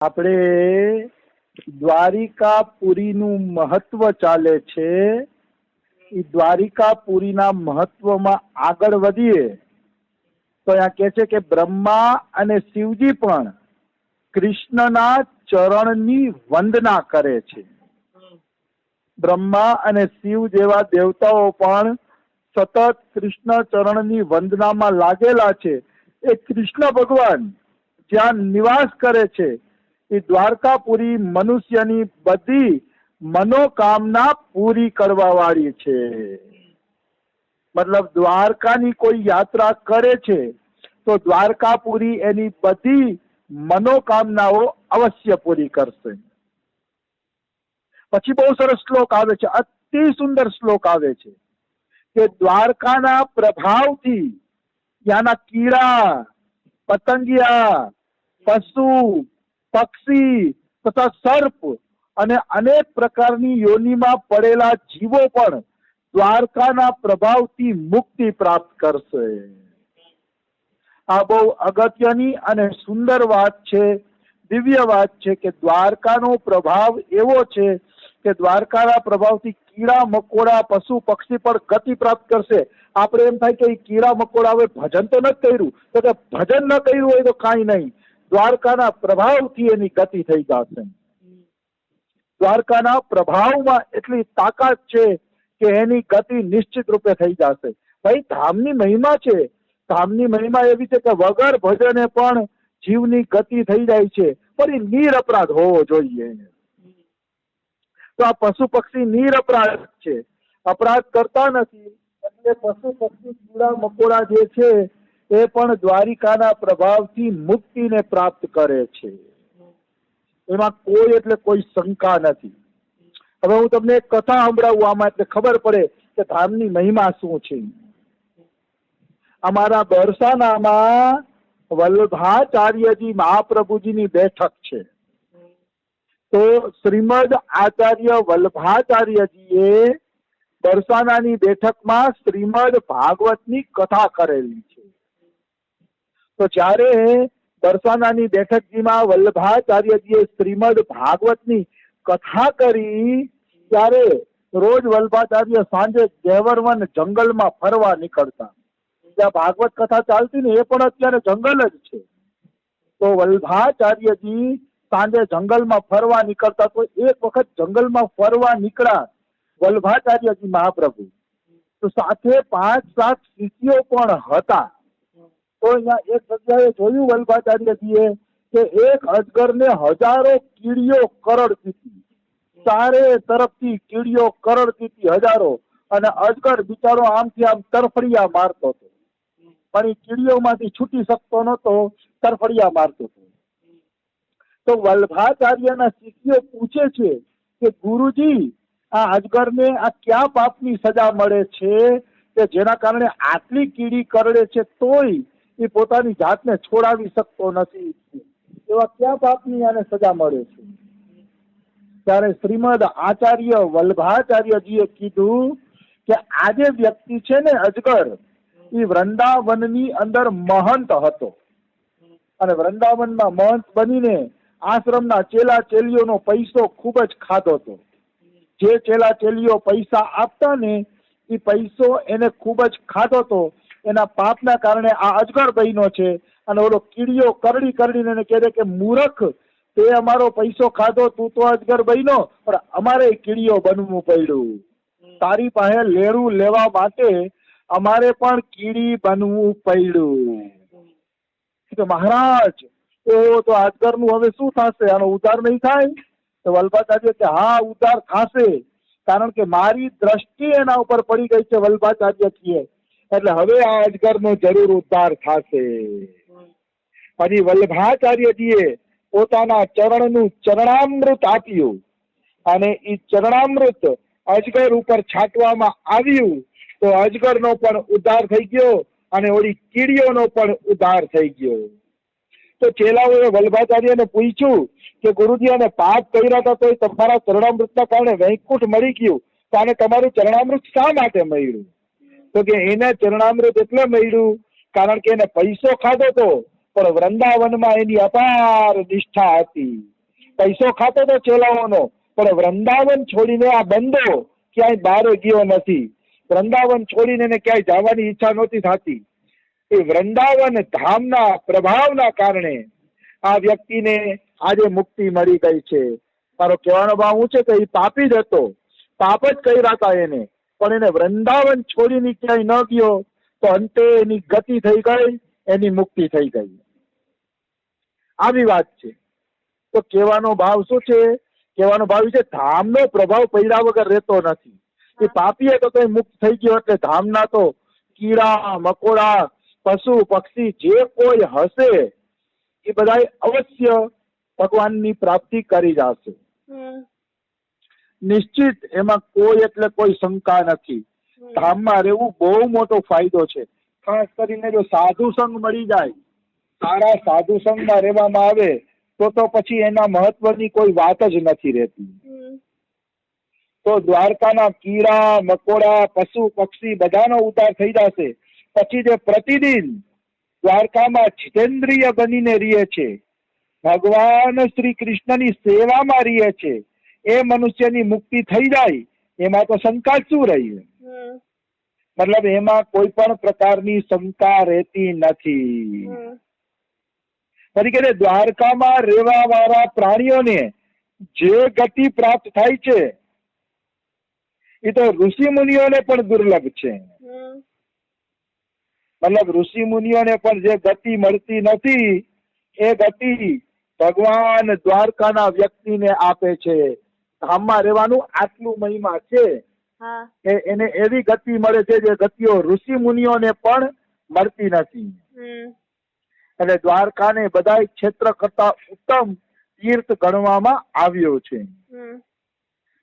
આપણે દ્વારિકાપુરીનું મહત્વ ચાલે છે. એ દ્વારિકાપુરીના મહત્વમાં આગળ વધીએ તો અહીંયા કહે છે કે બ્રહ્મા અને શિવજી પણ કૃષ્ણના ચરણની વંદના કરે છે. બ્રહ્મા અને શિવ જેવા દેવતાઓ પણ સતત કૃષ્ણ ચરણની વંદનામાં લાગેલા છે. એ કૃષ્ણ ભગવાન જ્યાં નિવાસ કરે છે એ દ્વારકાપુરી મનુષ્યની બધી મનોકામના પૂરી કરવા વાળી છે. મતલબ દ્વારકાની કોઈ યાત્રા કરે છે તો દ્વારકાપુરી એની બધી મનોકામનાઓ અવશ્ય પૂરી કરશે. પછી બહુ સરસ શ્લોક આવે છે, અતિ સુંદર શ્લોક આવે છે કે દ્વારકાના પ્રભાવથી ત્યાંના કીડા, પતંગિયા, પશુ, પક્ષી તથા સર્પ અને અનેક પ્રકારની યોનિમાં પડેલા જીવો પણ દ્વારકાના પ્રભાવથી મુક્તિ પ્રાપ્ત કરશે. આ બહુ અગત્યની અને સુંદર વાત છે, દિવ્ય વાત છે કે દ્વારકાનો પ્રભાવ એવો છે કે દ્વારકાના પ્રભાવથી કીડા મકોડા પશુ પક્ષી પણ ગતિ પ્રાપ્ત કરશે. આપણે એમ થાય કે કીડા મકોડા હવે ભજન તો નથી કર્યું, તો કે ભજન ન કર્યું હોય તો કાંઈ નહીં, દ્વારકાના પ્રભાવથી એની ગતિ થઈ જશે. દ્વારકાના પ્રભાવમાં એટલી તાકાત છે કે એની ગતિ નિશ્ચિત રૂપે થઈ જશે. ભાઈ ધામની મહિમા છે, ધામની મહિમા એવી છે કે વગર ભજને પણ જીવની ગતિ થઈ જાય છે, પણ એ નિરપરાધ હોવો જોઈએ. તો આ પશુ પક્ષી નિરપરાધ છે, અપરાધ કરતા નથી, એટલે પશુ પક્ષી કીડા મકોડા જે છે એ પણ દ્વારિકાના પ્રભાવથી મુક્તિને પ્રાપ્ત કરે છે. એમાં કોઈ એટલે કોઈ શંકા નથી. હવે હું તમને એક કથા સંભળાવું આમાં, એટલે ખબર પડે કે ધામની મહિમા શું છે. અમારા બરસાનામાં વલ્લભાચાર્યજી મહાપ્રભુજીની બેઠક છે. તો શ્રીમદ આચાર્ય વલ્લભાચાર્યજીએ બરસાનાની બેઠકમાં શ્રીમદ ભાગવતની કથા કરેલી છે. તો જ્યારે બરસાનાની બેઠકજીમાં વલ્લભાચાર્યજીએ શ્રીમદ ભાગવતની કથા કરી ત્યારે રોજ વલ્લભાચાર્ય સાંજે ગેવરવન જંગલમાં ફરવા નીકળતા. જ્યાં ભાગવત કથા ચાલતી ને એ પણ અત્યારે જંગલ જ છે. તો વલ્લભાચાર્યજી સાંજે જંગલમાં ફરવા નીકળતા. તો એક વખત જંગલમાં ફરવા નીકળ્યા વલ્લભાચાર્યજી મહાપ્રભુ, તો સાથે 5-7 શિષ્યો પણ હતા. તો અહીંયા એક જગ્યાએ જોયું વલ્લભાચાર્યજીએ કે એક અજગરને હજારો કીડીઓ કરડતી હતી. ચારે તરફથી કીડીઓ કરડતી હતી હજારો, અને અજગર બિચારો આમથી આમ તરફડિયા મારતો હતો, પણ એ કીડીઓમાંથી છૂટી શકતો નતો, તરફડિયા મારતો હતો. તો વલ્લભાચાર્યના શિષ્યો પૂછે છે કે ગુરુજી, આ અજગરને આ ક્યાં પાપની સજા મળે છે કે જેના કારણે આટલી કીડી કરડે છે તોય એ પોતાની જાતને છોડાવી શકતો નથી, એવા ક્યાં પાપની આને સજા મળે છે? ત્યારે શ્રીમદ આચાર્ય વલ્લભાચાર્યજીએ કીધું કે આ જે વ્યક્તિ છે ને અજગર, એ વૃંદાવનની અંદર મહંત હતો, અને વૃંદાવનમાં મહંત બનીને આશ્રમના ચેલા ચેલીઓનો પૈસો ખૂબ જ ખાધો હતો. જે ચેલા ચેલીઓ પૈસા આપતા ને એ પૈસો એને ખૂબ જ ખાધો હતો. એના પાપના કારણે આ અજગર બન્યો છે. અને ઓલો કીડીઓ કરડી કરડીને એને કહે કે મૂર્ખ, તે અમારો પૈસો ખાધો, તું તો અજગર બન્યો, પણ અમારે કીડીઓ બનવું પડ્યું. તારી પાસે લેણું લેવા માટે અમારે પણ કીડી બનવું પડ્યું. મહારાજ, તો અજગરનું હવે શું થશે? આનો ઉદ્ધાર નહીં થાય? તો વલ્લભાચાર્ય કે હા, ઉદ્ધાર થશે, કારણ કે મારી દ્રષ્ટિ એના ઉપર પડી ગઈ છે વલ્લભાચાર્ય છીએ, એટલે હવે આ અજગરનો જરૂર ઉદ્ધાર થશે. પછી વલ્લભાચાર્યજીએ પોતાના ચરણનું ચરણામૃત આપ્યું, અને એ ચરણામૃત અજગર ઉપર છાંટવામાં આવ્યું, તો અજગરનો પણ ઉદ્ધાર થઈ ગયો અને ઓલી કીડીઓનો પણ ઉદ્ધાર થઈ ગયો. તો ચેલાઓએ વલ્લભાચાર્યને પૂછ્યું કે ગુરુજી, આને પાપ કર્યા હતા તો તમારા ચરણામૃતના કારણે વૈકુંઠ મળી ગયું, તો આને તમારું ચરણામૃત શા માટે મળ્યું? તો કે એને ચરણામૃત એટલે મળ્યું કારણ કે એને પૈસો ખાધો હતો, પણ વૃંદાવનમાં એની અપાર નિષ્ઠા હતી. પૈસો ખાતો તો ચેલાઓનો, પણ વૃંદાવન છોડીને આ બંદો ક્યાંય બહાર ગયો નથી. વૃંદાવન છોડીને એને ક્યાંય જવાની ઈચ્છા નહોતી થતી. એ વૃંદાવન ધામના પ્રભાવના કારણે આ વ્યક્તિને આજે મુક્તિ મળી ગઈ છે. મારો કહેવાનો ભાવ શું છે કે એ પાપી જ હતો, પાપ જ કર્યા હતા એને, પણ એને વૃંદાવન છોડીને ક્યાંય ન ગયો તો અંતે એની ગતિ થઈ ગઈ, એની મુક્તિ થઈ ગઈ. આવી વાત છે. તો કહેવાનો ભાવ શું છે? કહેવાનો ભાવ છે ધામનો પ્રભાવ પડ્યા વગર રહેતો નથી. એ પાપી હતો તો એ મુક્ત થઈ ગયો એટલે ધામના તો કીડા મકોડા પશુ પક્ષી જે કોઈ હશે એ બધા અવશ્ય ભગવાનની પ્રાપ્તિ કરી જશે નિશ્ચિત. એમાં કોઈ એટલે કોઈ શંકા નથી. ધામમાં રહેવું બહુ મોટો ફાયદો છે. ખાસ કરીને જો સાધુ સંગ મળી જાય, સારા સાધુ સંગમાં રહેવામાં આવે તો પછી એના મહત્વની કોઈ વાત જ નથી રહેતી. તો દ્વારકાના કીડા મકોડા પશુ પક્ષી બધાનો ઉદ્ધાર થઈ જશે. પછી જે પ્રતિદિન દ્વારકામાં જીતેન્દ્રિય બનીને રહે છે, ભગવાન શ્રી કૃષ્ણની સેવામાં રહે છે, એ મનુષ્યની મુક્તિ થઈ જાય એમાં તો શંકા શું રહી? મતલબ એમાં કોઈ પણ પ્રકારની શંકા રહેતી નથી. તરીકે દ્વારકામાં રહેવા વાળા પ્રાણીઓને જે ગતિ પ્રાપ્ત થાય છે એ તો ઋષિ મુનિઓને પણ દુર્લભ છે. મતલબ ઋષિ મુનિઓને પણ જે ગતિ મળતી નથી એ ગતિ ભગવાન દ્વારકાના વ્યક્તિને આપે છે. ધામમાં રહેવાનું આટલું મહિમા છે કે એને એવી ગતિ મળે છે જે ગતિઓ ઋષિ મુનિઓને પણ મળતી નથી. એટલે દ્વારકાને બધા ક્ષેત્ર કરતા ઉત્તમ તીર્થ ગણવામાં આવ્યો છે.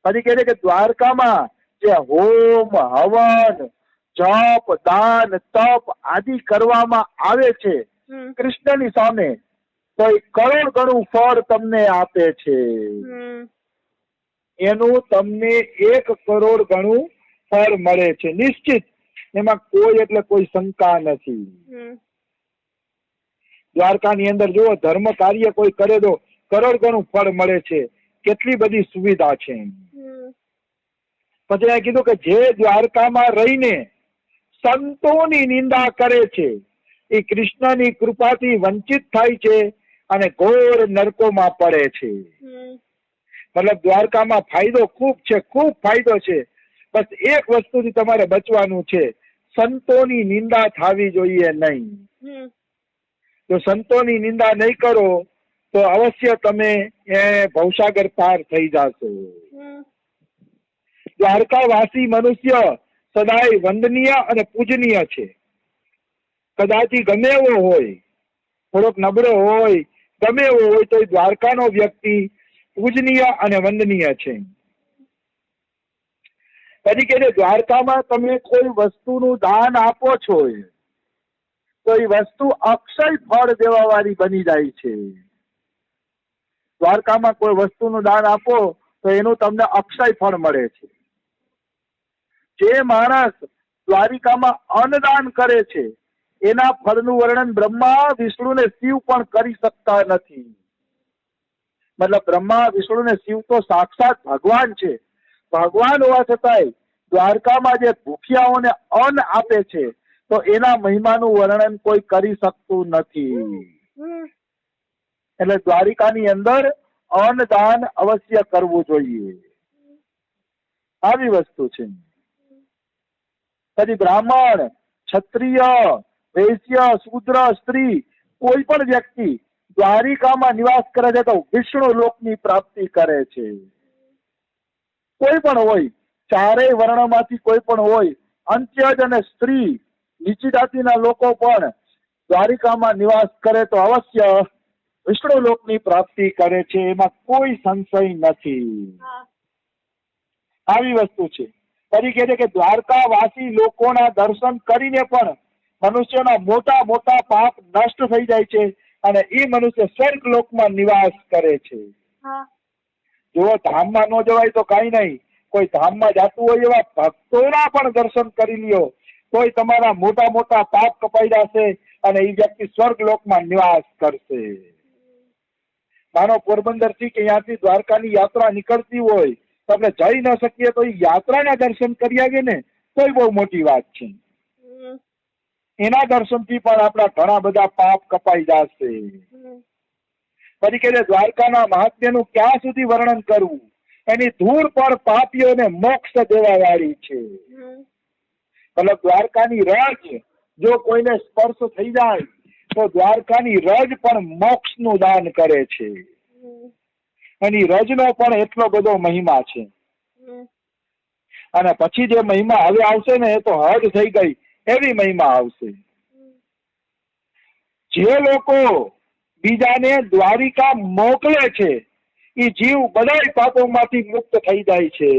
પછી કહે છે કે દ્વારકામાં જે હોમ હવન જપ દાન તપ આદિ કરવામાં આવે છે કૃષ્ણની સામે, તો એ કરોડ ગણું ફળ તમને આપે છે. એનું તમને 1 કરોડ ગણું ફળ મળે છે નિશ્ચિત. એમાં કોઈ એટલે કોઈ શંકા નથી. દ્વારકાની અંદર જુઓ ધર્મ કાર્ય કોઈ કરે તો કરોડ ગણું ફળ મળે છે. કેટલી બધી સુવિધા છે. પછી કીધું કે જે દ્વારકામાં રહીને સંતોની નિંદા કરે છે એ કૃષ્ણની કૃપાથી વંચિત થાય છે અને ઘોર નરકોમાં પડે છે. મતલબ દ્વારકામાં ફાયદો ખૂબ છે, ખૂબ ફાયદો છે. બસ એક વસ્તુથી તમારે બચવાનું છે, સંતોની નિંદા થવી જોઈએ નહીં. જો સંતોની નિંદા નહીં કરો તો અવશ્ય તમે એ ભવસાગર પાર થઈ જશો. દ્વારકાવાસી મનુષ્ય સદાય વંદનીય અને પૂજનીય છે. કદાચ ગમે એવો હોય, થોડોક નબળો હોય, ગમે એવો હોય તો દ્વારકાનો વ્યક્તિ પૂજનીય અને વંદનીય છે. પછી કે દ્વારકામાં તમે કોઈ વસ્તુનું દાન આપો છો તો એ વસ્તુ અક્ષય ફળ દેવા વાળી બની જાય છે. દ્વારકામાં કોઈ વસ્તુનું દાન આપો તો એનું તમને અક્ષય ફળ મળે છે. જે માણસ દ્વારિકામાં અન્નદાન કરે છે એના ફળનું વર્ણન બ્રહ્મા વિષ્ણુ ને શિવ પણ કરી શકતા નથી. મતલબ બ્રહ્મા વિષ્ણુ ને શિવ તો સાક્ષાત ભગવાન છે. ભગવાન હોવા છતાંય દ્વારકામાં જે ભૂખ્યાઓને અન્ન આપે છે તો એના મહિમાનું વર્ણન કોઈ કરી શકતું નથી. એટલે દ્વારિકાની અંદર અન્નદાન અવશ્ય કરવું જોઈએ. આવી વસ્તુ છે. પછી બ્રાહ્મણ ક્ષત્રિય વૈશ્ય શૂદ્ર સ્ત્રી કોઈ પણ વ્યક્તિ દ્વારિકામાં નિવાસ કરે છે તો વિષ્ણુ લોકની પ્રાપ્તિ કરે છે. કોઈ પણ હોય, ચારેય વર્ણમાંથી કોઈ પણ હોય, અંત્યજ અને સ્ત્રી નીચી જાતિના લોકો પણ દ્વારિકામાં નિવાસ કરે તો અવશ્ય વિષ્ણુ લોકની પ્રાપ્તિ કરે છે. એમાં કોઈ સંશય નથી. આવી વસ્તુ છે. પછી કહે છે કે દ્વારકાવાસી લોકોના દર્શન કરીને પણ મનુષ્યના મોટા મોટા પાપ નષ્ટ થઈ જાય છે અને એ મનુષ્ય સ્વર્ગ લોકમાં નિવાસ કરે છે. જો ધામમાં ન જવાય તો કઈ નહીં, કોઈ ધામમાં જતું હોય એવા ભક્તોના પણ દર્શન કરી લ્યો તોય તમારા મોટા મોટા પાપ કપાઈ જશે, અને એ વ્યક્તિ સ્વર્ગલોકમાં નિવાસ કરશે. માનો પોરબંદર થી કે અહીંયાથી દ્વારકાની યાત્રા નીકળતી હોય તો આપણે જઈ ન શકીએ તો એ યાત્રાના દર્શન કરી આવીએ ને તો બહુ મોટી વાત છે. એના દર્શનથી પણ આપણા ઘણા બધા પાપ કપાઈ જશે. પછી કે દ્વારકાના મહાત્મ્યનું ક્યાં સુધી વર્ણન કરવું, એની ધૂળ પર પાપીઓને મોક્ષ દેવા વાળી છે. મતલબ દ્વારકાની રજ જો કોઈને સ્પર્શ થઈ જાય તો દ્વારકાની રજ પણ મોક્ષનું દાન કરે છે. એની રજનો પણ એટલો બધો મહિમા છે. અને પછી જે મહિમા હવે આવશે ને એ તો હદ થઈ ગઈ એવી મહિમા આવશે. જે લોકો બીજાને દ્વારિકા મોકલે છે એ જીવ બધા પાપોમાંથી મુક્ત થઈ જાય છે.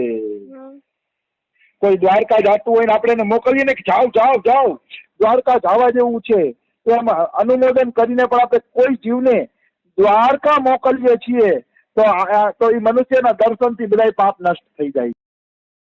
કોઈ દ્વારકા જતું હોય ને આપણે એને મોકલીએ ને કે જાઓ જાઓ જાઓ દ્વારકા જવા જેવું છે તો એમ અનુમોદન કરીને પણ આપણે કોઈ જીવને દ્વારકા મોકલીએ છીએ તો એ મનુષ્યના દર્શનથી બધા પાપ નષ્ટ થઈ જાય.